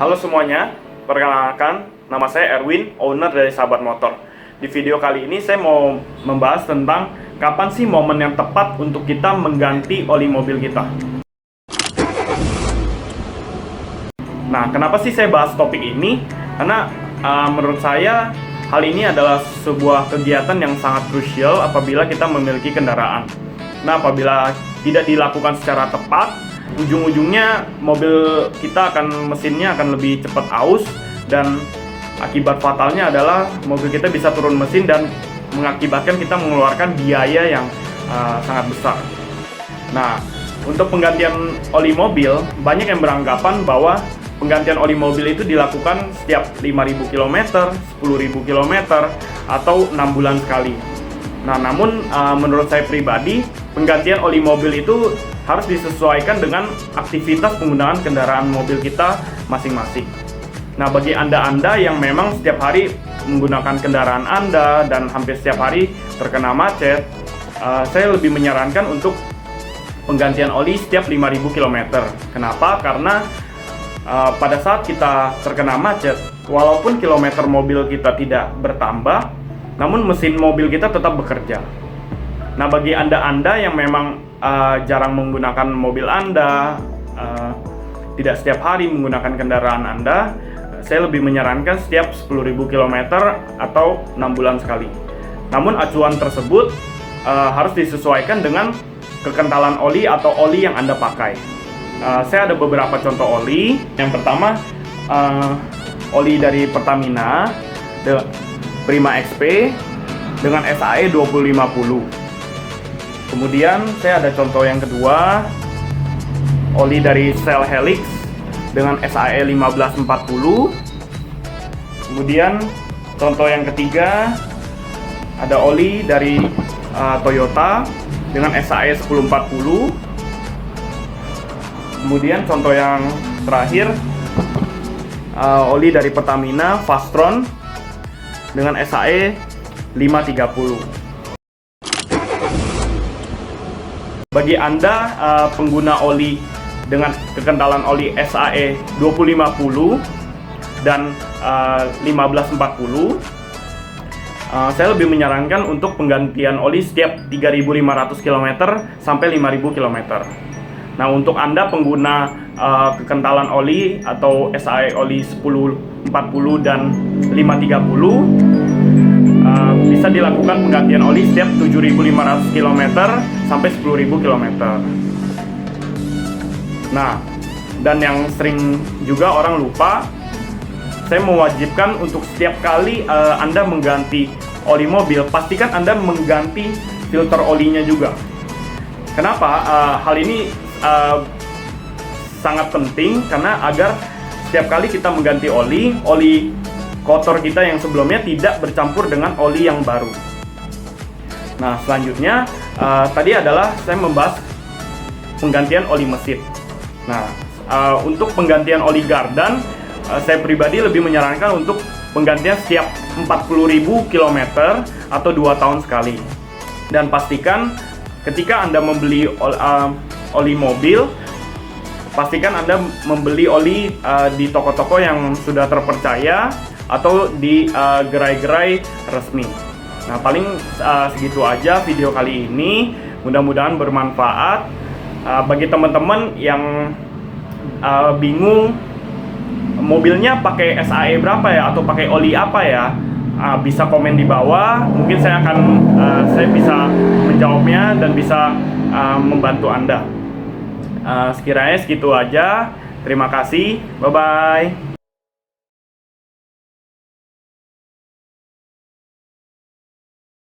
Halo semuanya, perkenalkan nama saya Erwin, owner dari Sahabat Motor. Di video kali ini saya mau membahas tentang kapan sih momen yang tepat untuk kita mengganti oli mobil kita. Nah, kenapa sih saya bahas topik ini? Karena menurut saya hal ini adalah sebuah kegiatan yang sangat krusial apabila kita memiliki kendaraan. Nah, apabila tidak dilakukan secara tepat, ujung-ujungnya mobil kita mesinnya akan lebih cepat aus, dan akibat fatalnya adalah mobil kita bisa turun mesin dan mengakibatkan kita mengeluarkan biaya yang sangat besar. Nah, untuk penggantian oli mobil, banyak yang beranggapan bahwa penggantian oli mobil itu dilakukan setiap 5.000 km, 10.000 km, atau 6 bulan sekali. Nah, namun menurut saya pribadi, penggantian oli mobil itu harus disesuaikan dengan aktivitas penggunaan kendaraan mobil kita masing-masing. Nah, bagi Anda yang memang setiap hari menggunakan kendaraan Anda dan hampir setiap hari terkena macet, saya lebih menyarankan untuk penggantian oli setiap 5.000 km. Kenapa? Karena pada saat kita terkena macet, walaupun kilometer mobil kita tidak bertambah, namun mesin mobil kita tetap bekerja. Nah, bagi Anda yang memang jarang menggunakan mobil Anda, tidak setiap hari menggunakan kendaraan Anda, saya lebih menyarankan setiap 10.000 km atau 6 bulan sekali. Namun acuan tersebut harus disesuaikan dengan kekentalan oli atau oli yang Anda pakai. Saya ada beberapa contoh oli. Yang pertama, oli dari Pertamina Prima XP dengan SAE 2050. Kemudian saya ada contoh yang kedua, oli dari Shell Helix dengan SAE 1540. Kemudian contoh yang ketiga, ada oli dari Toyota dengan SAE 1040. Kemudian contoh yang terakhir, oli dari Pertamina Fastron dengan SAE 530. Bagi Anda pengguna oli dengan kekentalan oli SAE 2050 dan 1540, saya lebih menyarankan untuk penggantian oli setiap 3.500 km sampai 5.000 km. Nah, untuk Anda pengguna kekentalan oli atau SAE oli 1040 dan 530, bisa dilakukan penggantian oli setiap 7.500 km sampai 10.000 km. Nah, dan yang sering juga orang lupa, saya mewajibkan untuk setiap kali Anda mengganti oli mobil, pastikan Anda mengganti filter olinya juga. Kenapa? Hal ini sangat penting karena agar setiap kali kita mengganti oli kotor kita yang sebelumnya tidak bercampur dengan oli yang baru. Nah, selanjutnya tadi adalah saya membahas penggantian oli mesin. Nah, untuk penggantian oli gardan, saya pribadi lebih menyarankan untuk penggantian setiap 40.000 km atau 2 tahun sekali. Dan pastikan ketika Anda membeli oli mobil, pastikan Anda membeli oli di toko-toko yang sudah terpercaya atau di gerai-gerai resmi. Nah, paling segitu aja video kali ini. Mudah-mudahan bermanfaat. Bagi teman-teman yang bingung mobilnya pakai SAE berapa ya atau pakai oli apa ya, bisa komen di bawah. Mungkin saya bisa menjawabnya dan bisa membantu Anda. Sekiranya segitu aja. Terima kasih. Bye-bye.